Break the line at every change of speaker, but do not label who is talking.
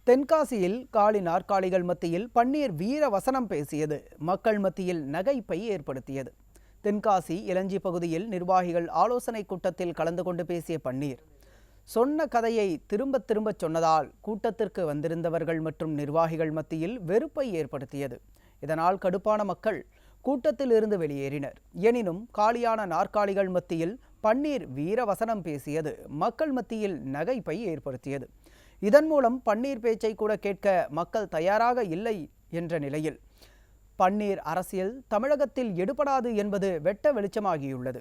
தென்காசியில் காலி நாற்காலிகள் மத்தியில் பன்னீர் வீர வசனம் பேசியது மக்கள் மத்தியில் நகைப்பை ஏற்படுத்தியது. தென்காசி இளஞ்சி பகுதியில் நிர்வாகிகள் ஆலோசனை கூட்டத்தில் கலந்து கொண்டு பேசிய பன்னீர் சொன்ன கதையை திரும்ப திரும்ப சொன்னதால் கூட்டத்திற்கு வந்திருந்தவர்கள் மற்றும் நிர்வாகிகள் மத்தியில் வெறுப்பை ஏற்படுத்தியது. இதனால் கடுப்பான மக்கள் கூட்டத்தில் இருந்து வெளியேறினர். எனினும் காலியான நாற்காலிகள் மத்தியில் பன்னீர் வீரவசனம் பேசியது மக்கள் மத்தியில் நகைப்பை ஏற்படுத்தியது. இதன் மூலம் பன்னீர் பேச்சை கூட கேட்க மக்கள் தயாராக இல்லை என்ற நிலையில் பன்னீர் அரசியல் தமிழகத்தில் எடுபடாது என்பது வெட்ட வெளிச்சமாகியுள்ளது.